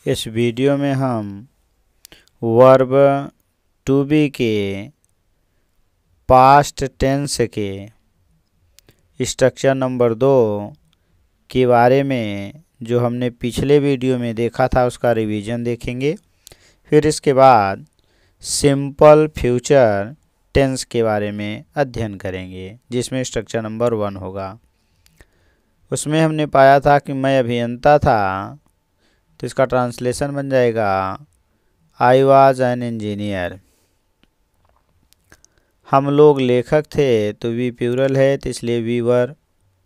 इस वीडियो में हम वर्ब टू बी के पास्ट टेंस के स्ट्रक्चर नंबर 2 के बारे में जो हमने पिछले वीडियो में देखा था उसका रिवीजन देखेंगे। फिर इसके बाद सिंपल फ्यूचर टेंस के बारे में अध्ययन करेंगे जिसमें स्ट्रक्चर नंबर 1 होगा। उसमें हमने पाया था कि मैं अभियंता था, तो इसका ट्रांसलेशन बन जाएगा आई वॉज एन इंजीनियर। हम लोग लेखक थे, तो वी प्लूरल है तो इसलिए वी वर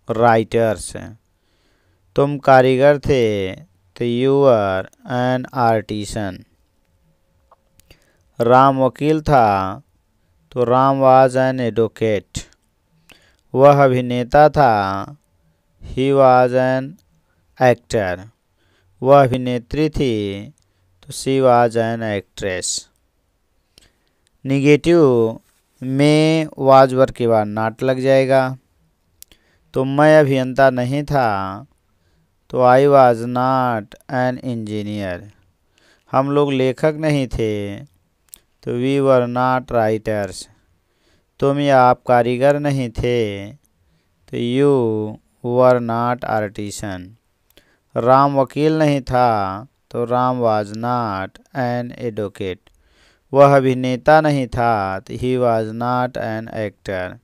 राइटर्स। तुम कारीगर थे, तो you were N artisan. Ram वकील था, तो राम वाज एन एडवोकेट। वह अभिनेता था, ही वाज एन एक्टर। वह अभिनेत्री थी, तो she was an actress. Negative में वाज वर्ब के बाद नॉट लग जाएगा। तो मैं अभियंता नहीं था, तो I was not an engineer. हम लोग लेखक नहीं थे, तो वी वर नॉट राइटर्स। तुम या आप कारीगर नहीं थे, तो you were not artisan. Ram वकील नहीं था, तो Ram was not an advocate. वह अभिनेता नहीं था, तो he was not an actor.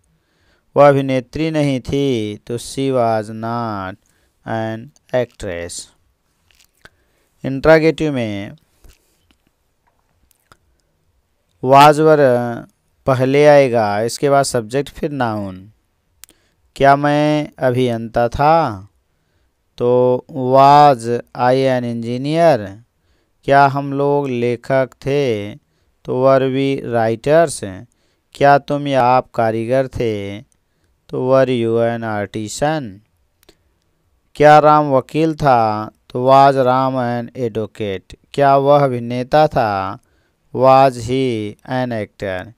वह अभिनेत्री नहीं थी, तो she was not an actress. Interrogative में वाज वर्ब पहले आएगा, इसके बाद सब्जेक्ट फिर नाउन। क्या मैं अभियंता था, तो वाज आई एन इंजीनियर। क्या हम लोग लेखक थे, तो वर वी राइटर्स। क्या तुम या आप कारीगर थे, तो वर यू एन आर्टिसन। क्या राम वकील था, तो वाज राम एन एडवोकेट। क्या वह अभिनेता था, वाज ही एन एक्टर।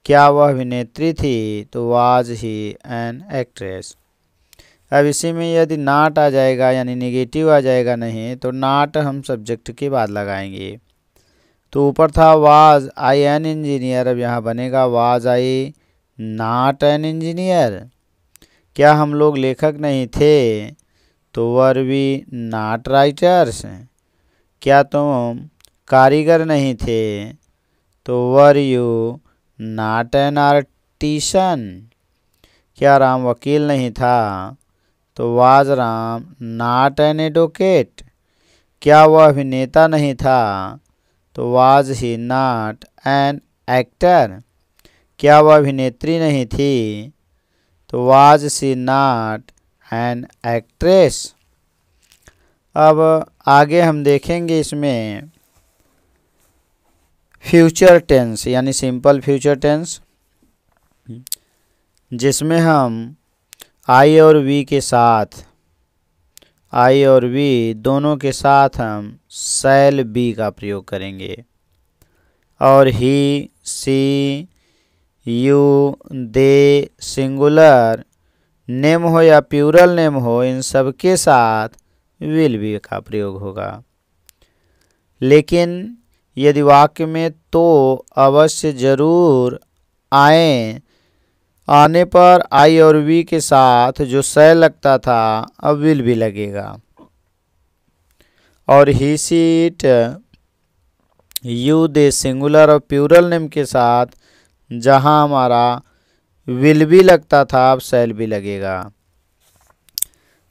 क्या वह अभिनेत्री थी, तो वाज ही एन एक्ट्रेस। अब इसी में यदि नॉट आ जाएगा यानी निगेटिव आ जाएगा नहीं, तो नॉट हम सब्जेक्ट के बाद लगाएंगे। तो ऊपर था वाज आई एन इंजीनियर, अब यहाँ बनेगा was I not an engineer. क्या हम लोग लेखक नहीं थे, तो वर वी नॉट राइटर्स। क्या तुम कारीगर नहीं थे, तो were you not an artisan. क्या राम वकील नहीं था, तो was Ram not an advocate. क्या वह अभिनेता नहीं था, तो was he not an actor. क्या वह अभिनेत्री नहीं थी, तो was she not an actress. अब आगे हम देखेंगे इसमें फ्यूचर टेंस यानी सिंपल फ्यूचर टेंस, जिसमें हम आई और वी के साथ, आई और वी दोनों के साथ हम शैल बी का प्रयोग करेंगे। और ही, सी, यू, दे सिंगुलर नेम हो या प्लूरल नेम हो, इन सब के साथ विल बी का प्रयोग होगा। लेकिन यदि वाक्य में तो अवश्य जरूर आने पर आई और वी के साथ जो शै लगता था अब विल भी लगेगा। और ही, सीट, यू, दे सिंगुलर और प्लूरल नेम के साथ जहां हमारा विल भी लगता था अब शैल भी लगेगा।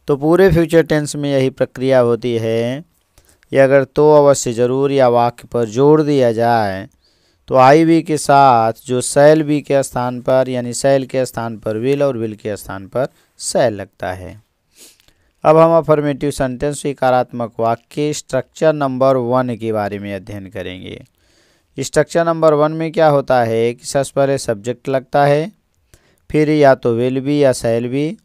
तो पूरे फ्यूचर टेंस में यही प्रक्रिया होती है कि अगर तो अवश्य जरूर या वाक्य पर जोड़ दिया जाए, तो आई वी के साथ जो शैल बी के स्थान पर यानी शैल के स्थान पर विल और विल के स्थान पर शैल लगता है। अब हम अफर्मेटिव सेंटेंस स्वीकारात्मक वाक्य स्ट्रक्चर नंबर 1 के बारे में अध्ययन करेंगे। स्ट्रक्चर नंबर 1 में क्या होता है कि सबसे पहले सब्जेक्ट लगता है, फिर या तो विल बी या शैल बी,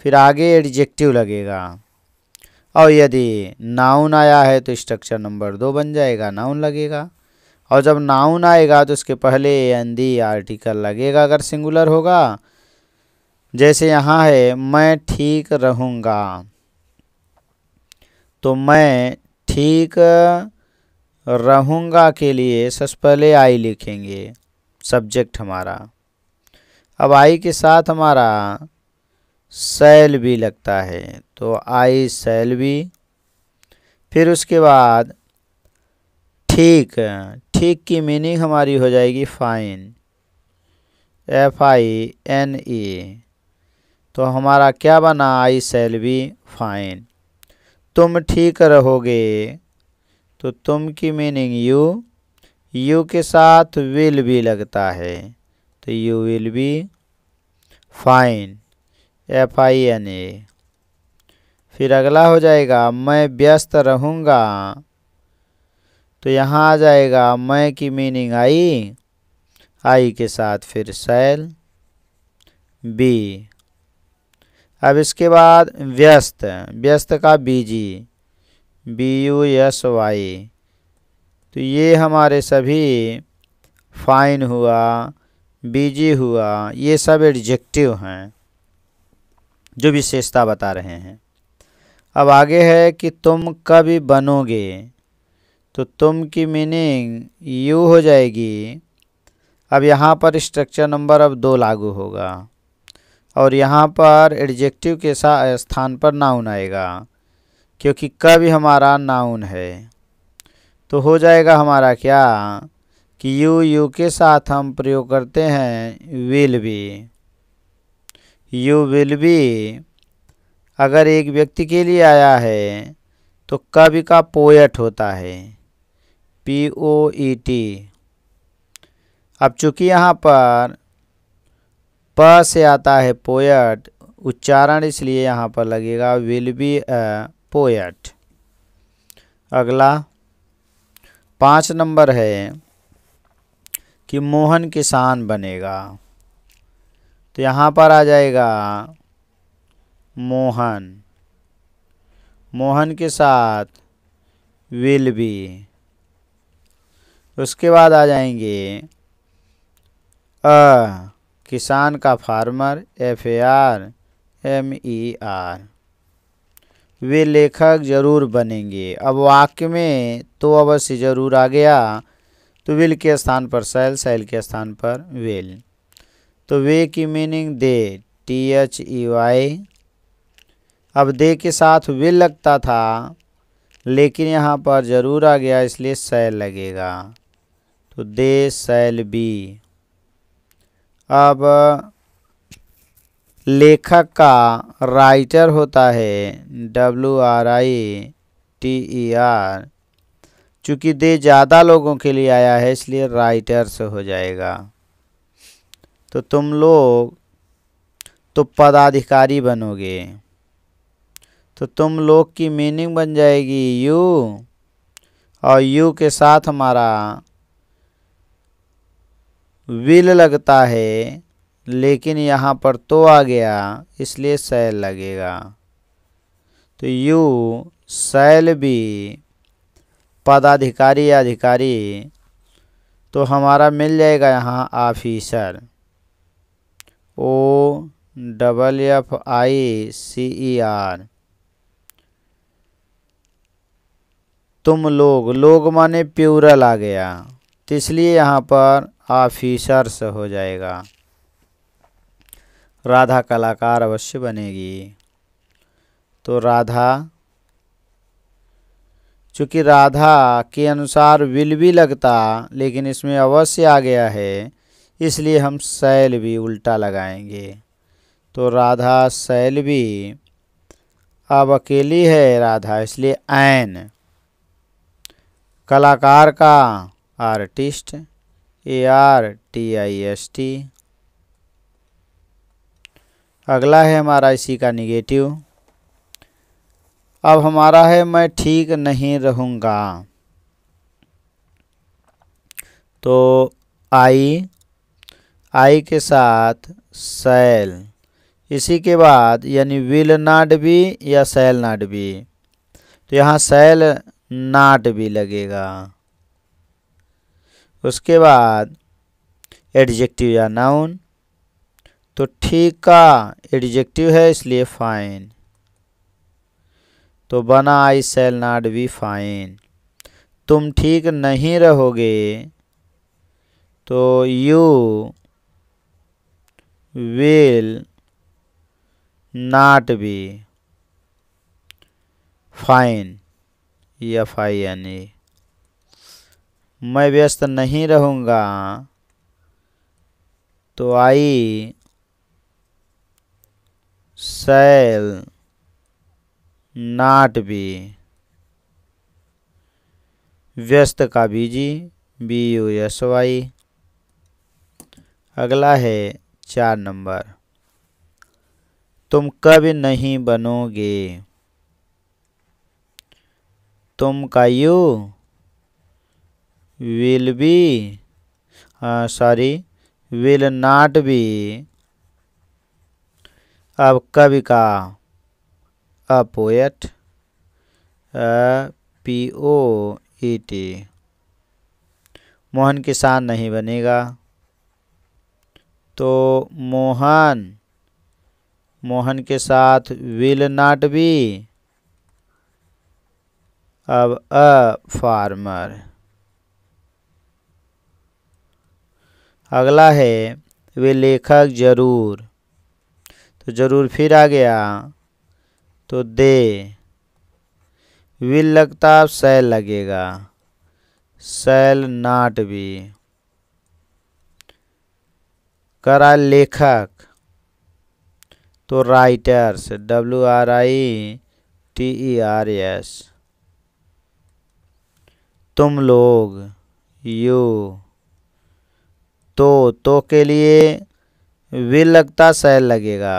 फिर आगे एडजेक्टिव लगेगा। और यदि नाउन आया है तो स्ट्रक्चर नंबर 2 बन जाएगा, नाउन लगेगा। और जब नाउन आएगा तो उसके पहले एन दी आर्टिकल लगेगा अगर सिंगुलर होगा। जैसे यहाँ है मैं ठीक रहूँगा, तो मैं ठीक रहूँगा के लिए सबसे पहले आई लिखेंगे, सब्जेक्ट हमारा। अब आई के साथ हमारा शैल भी लगता है, तो आई शैल भी। फिर उसके बाद ठीक, ठीक की मीनिंग हमारी हो जाएगी फाइन, FINE। तो हमारा क्या बना, आई शैल बी फाइन। तुम ठीक रहोगे, तो तुम की मीनिंग यू, यू के साथ विल भी लगता है, तो you will be fine, FINA। फिर अगला हो जाएगा मैं व्यस्त रहूँगा, तो यहाँ आ जाएगा मैं की मीनिंग आई के साथ फिर शैल बी। अब इसके बाद व्यस्त, व्यस्त का बीजी, BUSY। तो ये हमारे सभी फाइन हुआ, बीजी हुआ, ये सब एडजेक्टिव हैं जो विशेषता बता रहे हैं। अब आगे है कि तुम कभी बनोगे, तो तुम की मीनिंग यू हो जाएगी। अब यहाँ पर स्ट्रक्चर नंबर अब 2 लागू होगा और यहाँ पर एडजेक्टिव के स्थान पर नाउन आएगा, क्योंकि कभी हमारा नाउन है। तो हो जाएगा हमारा क्या कि यू के साथ हम प्रयोग करते हैं will be. You will be अगर एक व्यक्ति के लिए आया है तो कवि का पोएट होता है, POET। अब चूंकि यहाँ पर प से आता है पोएट, उच्चारण इसलिए यहाँ पर लगेगा विल बी अ पोएट। अगला 5 नंबर है कि मोहन किसान बनेगा, तो यहाँ पर आ जाएगा मोहन, मोहन के साथ विल बी। उसके बाद आ जाएंगे किसान का फार्मर, FARMER। वे लेखक जरूर बनेंगे। अब वाक्य में तो अवश्य जरूर आ गया, तो विल के स्थान पर शैल, शैल के स्थान पर विल। तो वे की मीनिंग दे, THEY। अब दे के साथ विल लगता था, लेकिन यहाँ पर जरूर आ गया इसलिए शैल लगेगा, तो दे शैल बी। अब लेखक का राइटर होता है, WRITER। चूँकि दे ज़्यादा लोगों के लिए आया है इसलिए राइटर्स हो जाएगा। तो तुम लोग तो पदाधिकारी बनोगे, तो तुम लोग की मीनिंग बन जाएगी यू, और यू के साथ हमारा विल लगता है, लेकिन यहाँ पर तो आ गया इसलिए शैल लगेगा, तो यू शैल बी पदाधिकारी या अधिकारी। तो हमारा मिल जाएगा यहाँ ऑफिसर, OFFICER। तुम लोग, लोग माने प्लूरल आ गया, तो इसलिए यहाँ पर ऑफिसर्स हो जाएगा। राधा कलाकार अवश्य बनेगी, तो राधा, चूँकि राधा के अनुसार विल भी लगता, लेकिन इसमें अवश्य आ गया है इसलिए हम शैल भी उल्टा लगाएंगे, तो राधा शैल भी। अब अकेली है राधा इसलिए एन। कलाकार का आर्टिस्ट, ARTIST। अगला है हमारा इसी का निगेटिव। अब हमारा है मैं ठीक नहीं रहूँगा, तो आई के साथ शैल, इसी के बाद यानी विल नॉट बी या शैल नॉट बी, तो यहाँ शैल नॉट बी लगेगा। उसके बाद एडजेक्टिव या नाउन, तो ठीक का एडजेक्टिव है इसलिए फाइन, तो बना आई शैल नॉट बी फाइन। तुम ठीक नहीं रहोगे तो you will not be fine, FINE। मैं व्यस्त नहीं रहूँगा तो आई शैल नॉट बी, व्यस्त का बीजी BUSY। अगला है 4 नंबर, तुम कभी नहीं बनोगे। तुम का you will be, will not be. अब कवि का अ पोएट, POET। मोहन किसान नहीं बनेगा तो मोहन के साथ विल नॉट बी। अब अ फार्मर। अगला है वे लेखक जरूर, तो जरूर फिर आ गया तो दे। विल लगता शैल लगेगा, शैल नॉट बी। करा लेखक तो राइटर्स, WRITERS। तुम लोग यू, तो के लिए विल लगता शैल लगेगा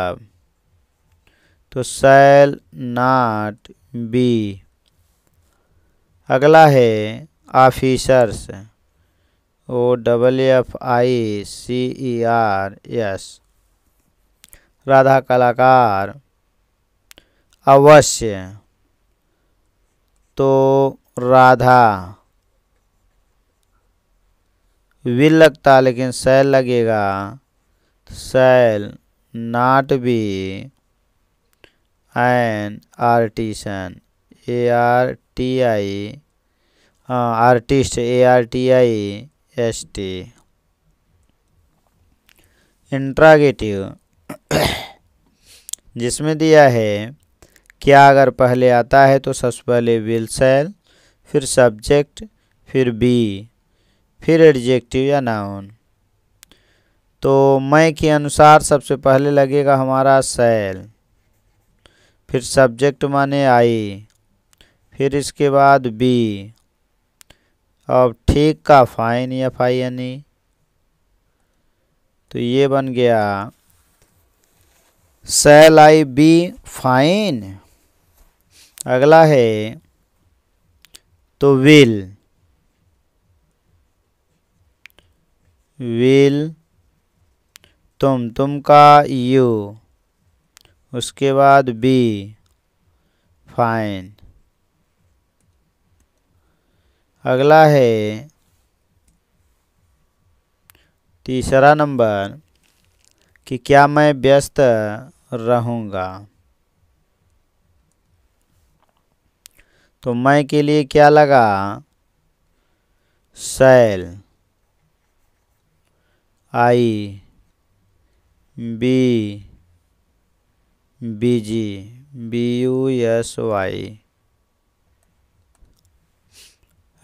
तो शैल नॉट बी। अगला है ऑफिसर्स, OFFICERS। राधा कलाकार अवश्य तो राधा विल लगता लेकिन शैल लगेगा, shall not be an artisan, ARTI, artist ARTIST। Interrogative जिसमें दिया है क्या अगर पहले आता है तो सबसे पहले विल शैल, फिर सब्जेक्ट, फिर बी, फिर एडजेक्टिव या नाउन। तो मैं के अनुसार सबसे पहले लगेगा हमारा शैल, फिर सब्जेक्ट माने आई, फिर इसके बाद बी। अब ठीक का फाइन FINE। तो ये बन गया शैल आई बी फाइन। अगला है तो विल तुम का यू, उसके बाद बी फाइन। अगला है तीसरा नंबर कि क्या मैं व्यस्त रहूँगा। तो मैं के लिए क्या लगा शैल, आई बी BG BUSY।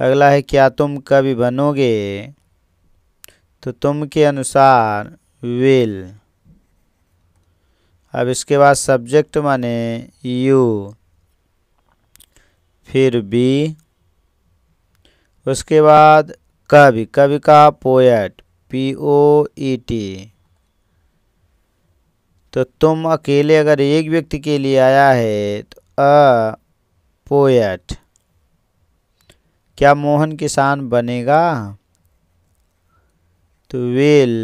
अगला है क्या तुम कभी बनोगे। तो तुम के अनुसार विल। अब इसके बाद सब्जेक्ट माने यू, फिर बी, उसके बाद कवि का पोएट POET। तो तुम अकेले अगर एक व्यक्ति के लिए आया है तो अ पोएट। क्या मोहन किसान बनेगा। तो will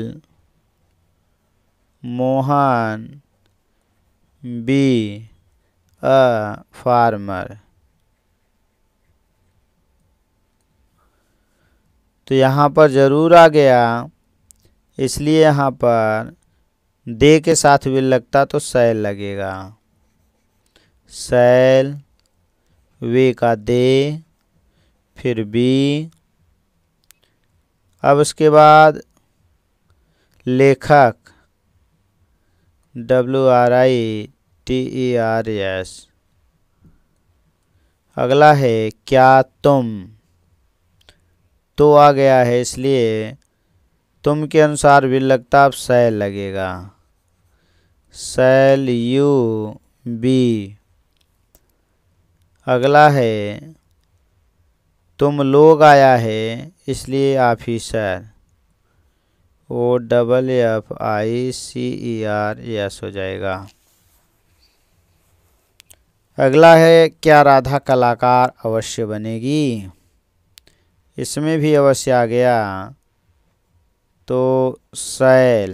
Mohan be a farmer. तो यहाँ पर ज़रूर आ गया, इसलिए यहाँ पर दे के साथ विल लगता तो शैल लगेगा, शैल वे का दे, फिर बी। अब उसके बाद लेखक WRITERS। अगला है क्या तुम, तो आ गया है इसलिए तुम के अनुसार विल लगता अब शैल लगेगा। Shall you be. अगला है तुम लोग आया है इसलिए ऑफिसर, OFFICER हो जाएगा। अगला है क्या राधा कलाकार अवश्य बनेगी, इसमें भी अवश्य आ गया तो शैल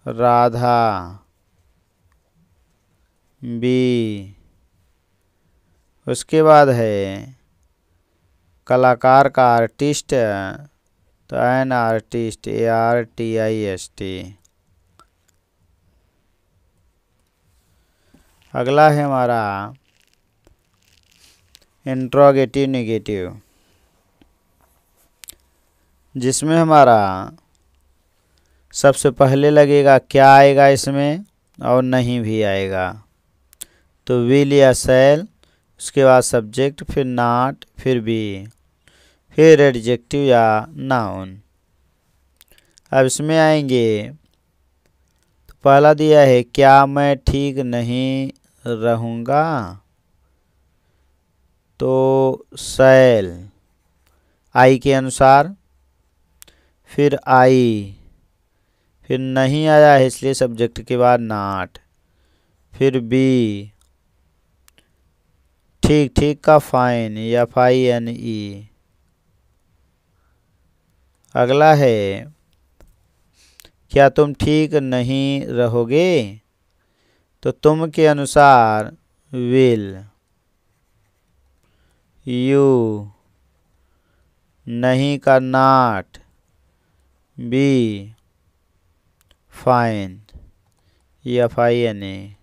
राधा बी। उसके बाद है कलाकार का आर्टिस्ट, तो एन आर्टिस्ट ARTIST। अगला है हमारा इंट्रोगेटिव नेगेटिव, जिसमें हमारा सबसे पहले लगेगा क्या आएगा इसमें और नहीं भी आएगा, तो विल या शैल, उसके बाद सब्जेक्ट, फिर नॉट, फिर बी, फिर एडजेक्टिव या नाउन। अब इसमें आएंगे तो पहला दिया है क्या मैं ठीक नहीं रहूँगा, तो शैल आई के अनुसार, फिर आई, फिर नहीं आया है इसलिए सब्जेक्ट के बाद नॉट, फिर बी ठीक ठीक का फाइन FINE। अगला है क्या तुम ठीक नहीं रहोगे, तो तुम के अनुसार विल, यू नहीं का नॉट, बी फाइन FINE।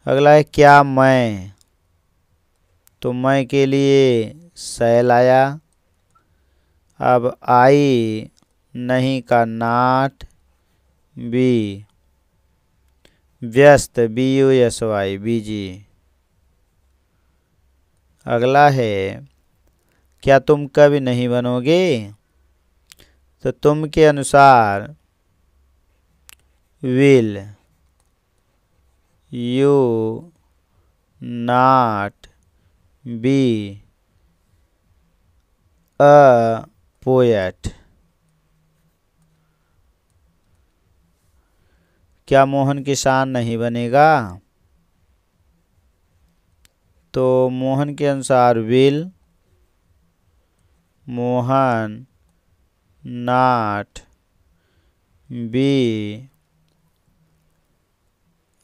अगला है क्या मैं, तो मैं के लिए शैल आया। अब आई नहीं का नॉट, बी व्यस्त BUSY बिजी। अगला है क्या तुम कभी नहीं बनोगे, तो तुम के अनुसार will, you not, be a poet. क्या मोहन किसान नहीं बनेगा, तो मोहन के अनुसार will, Mohan not, be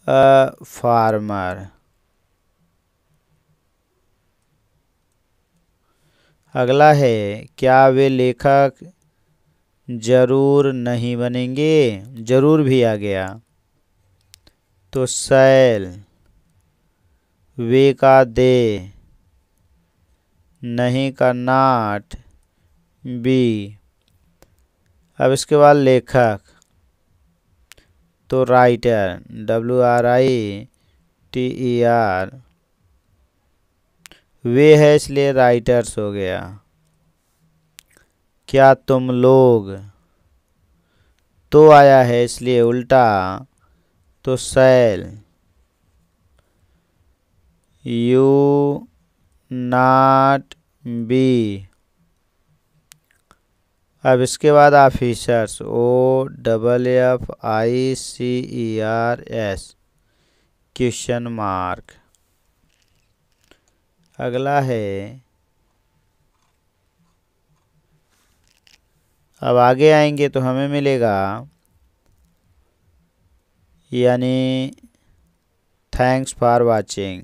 a farmer. अगला है क्या वे लेखक जरूर नहीं बनेंगे, जरूर भी आ गया, तो शैल वे का दे, नहीं का नॉट, बी। अब इसके बाद लेखक तो राइटर WRITER, वे है इसलिए राइटर्स हो गया। क्या तुम लोग, तो आया है इसलिए उल्टा, तो शैल, यू नॉट, बी। अब इसके बाद ऑफिसर्स OFFICERS क्वेश्चन मार्क। अगला है अब आगे आएंगे तो हमें मिलेगा यानी थैंक्स फॉर वाचिंग।